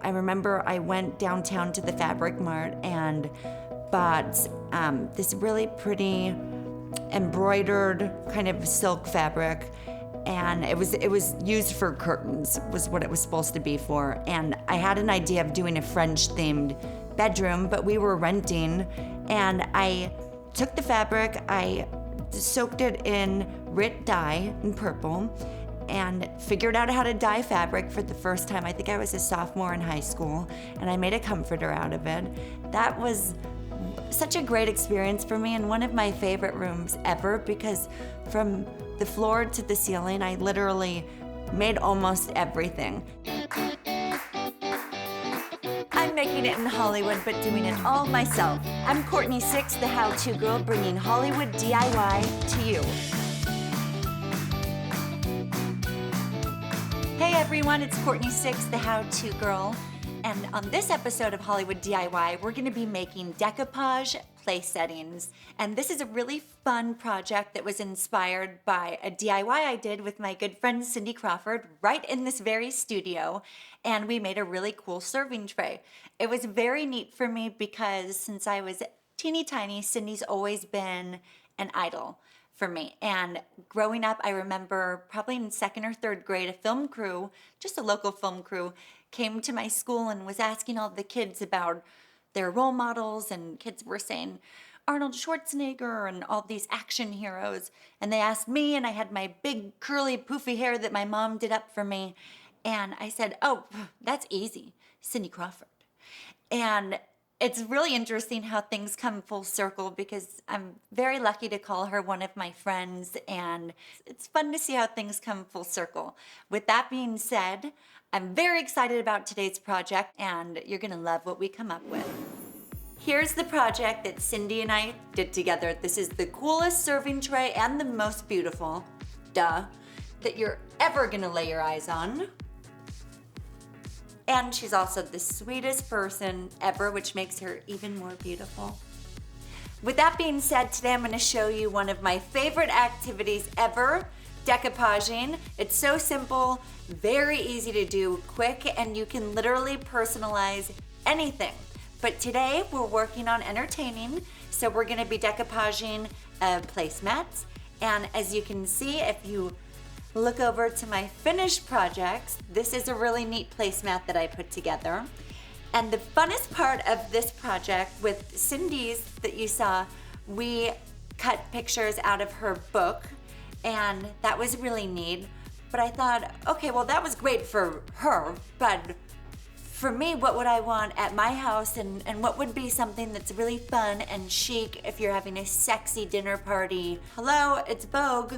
I remember I went downtown to the Fabric Mart and bought this really pretty embroidered kind of silk fabric, and it was used for curtains, was what it was supposed to be for. And I had an idea of doing a French themed bedroom, but we were renting, and I took the fabric, I soaked it in Rit dye in purple, and figured out how to dye fabric for the first time. I think I was a sophomore in high school, and I made a comforter out of it. That was such a great experience for me, and one of my favorite rooms ever, because from the floor to the ceiling, I literally made almost everything. I'm making it in Hollywood, but doing it all myself. I'm Courtney Six, the how-to girl, bringing Hollywood DIY to you. Hey everyone, it's Courtney Six, the how-to girl. And on this episode of Hollywood DIY, we're gonna be making decoupage place settings. And this is a really fun project that was inspired by a DIY I did with my good friend Cindy Crawford right in this very studio. And we made a really cool serving tray. It was very neat for me because since I was teeny tiny, Cindy's always been an idol for me. And growing up, I remember probably in second or third grade, a film crew, just a local film crew, came to my school and was asking all the kids about their role models, and kids were saying Arnold Schwarzenegger and all these action heroes. And they asked me, and I had my big curly poofy hair that my mom did up for me. And I said, oh, that's easy, Cindy Crawford. And it's really interesting how things come full circle because I'm very lucky to call her one of my friends, and it's fun to see how things come full circle. With that being said, I'm very excited about today's project, and you're gonna love what we come up with. Here's the project that Cindy and I did together. This is the coolest serving tray and the most beautiful, that you're ever gonna lay your eyes on. And she's also the sweetest person ever, which makes her even more beautiful. With that being said, today I'm gonna show you one of my favorite activities ever, decoupaging. It's so simple, very easy to do, quick, and you can literally personalize anything. But today we're working on entertaining, so we're gonna be decoupaging placemats. And as you can see, if you look over to my finished projects, this is a really neat placemat that I put together. And the funnest part of this project with Cindy's that you saw, we cut pictures out of her book, and that was really neat. But I thought, okay, well that was great for her, but for me, what would I want at my house, and what would be something that's really fun and chic if you're having a sexy dinner party? Hello, it's Vogue.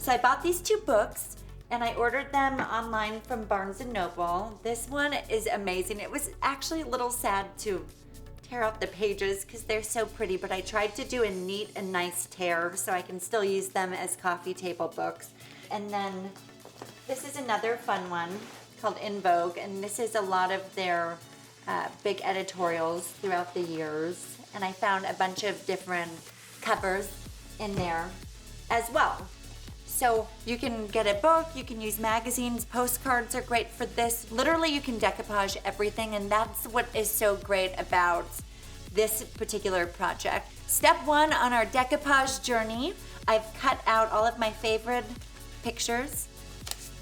So I bought these two books and I ordered them online from Barnes & Noble. This one is amazing. It was actually a little sad to tear out the pages because they're so pretty, but I tried to do a neat and nice tear so I can still use them as coffee table books. And then this is another fun one called In Vogue, and this is a lot of their big editorials throughout the years. And I found a bunch of different covers in there as well. So you can get a book, you can use magazines, postcards are great for this. Literally you can decoupage everything, and that's what is so great about this particular project. Step one on our decoupage journey, I've cut out all of my favorite pictures,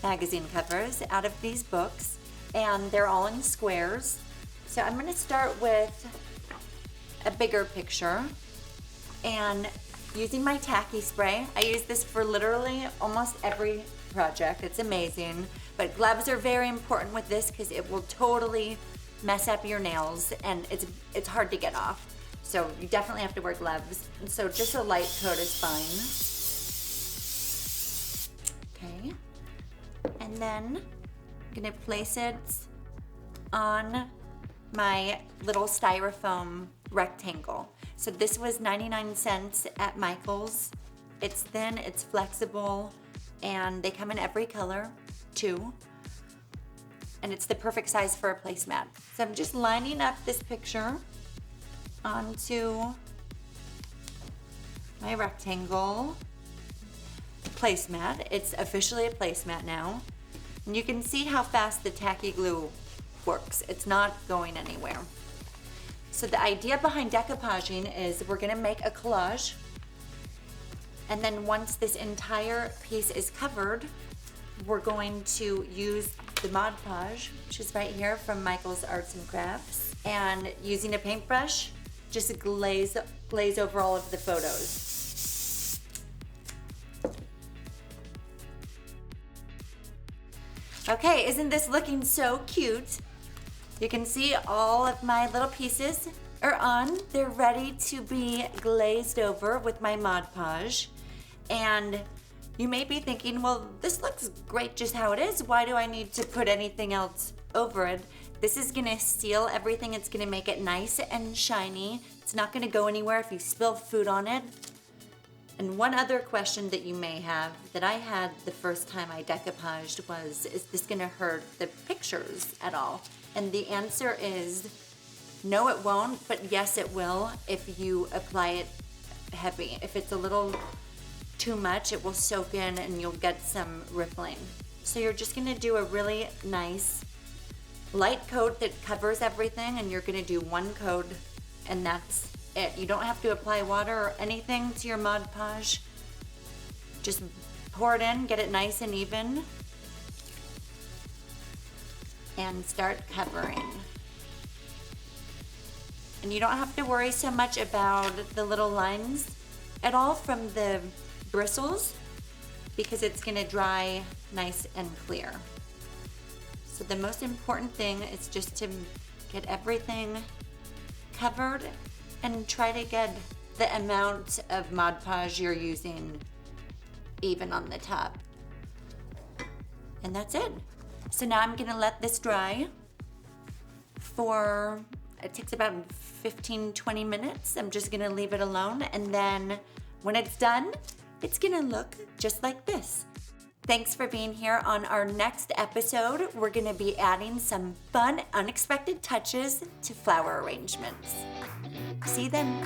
magazine covers out of these books, and they're all in squares. So I'm gonna start with a bigger picture, and using my tacky spray. I use this for literally almost every project. It's amazing. But gloves are very important with this because it will totally mess up your nails, and it's hard to get off. So you definitely have to wear gloves. And so just a light coat is fine. Okay. And then I'm gonna place it on my little styrofoam rectangle. So this was 99 cents at Michael's. It's thin, it's flexible, and they come in every color too. And it's the perfect size for a placemat. So I'm just lining up this picture onto my rectangle placemat. It's officially a placemat now. And you can see how fast the tacky glue works. It's not going anywhere. So the idea behind decoupaging is we're gonna make a collage, and then once this entire piece is covered, we're going to use the Mod Podge, which is right here from Michael's Arts and Crafts, and using a paintbrush, just glaze over all of the photos. Okay, isn't this looking so cute? You can see all of my little pieces are on. They're ready to be glazed over with my Mod Podge. And you may be thinking, well, this looks great just how it is. Why do I need to put anything else over it? This is gonna seal everything. It's gonna make it nice and shiny. It's not gonna go anywhere if you spill food on it. And one other question that you may have that I had the first time I decoupaged was, is this gonna hurt the pictures at all? And the answer is, no it won't, but yes it will if you apply it heavy. If it's a little too much, it will soak in and you'll get some rippling. So you're just gonna do a really nice light coat that covers everything, and you're gonna do one coat and that's it. You don't have to apply water or anything to your Mod Podge. Just pour it in, get it nice and even, and start covering. And you don't have to worry so much about the little lines at all from the bristles, because it's gonna dry nice and clear. So the most important thing is just to get everything covered and try to get the amount of Mod Podge you're using even on the top. And that's it. So now I'm gonna let this dry for, it takes about 15-20 minutes. I'm just gonna leave it alone, and then when it's done, it's gonna look just like this. Thanks for being here. On our next episode, we're gonna be adding some fun, unexpected touches to flower arrangements. See you then.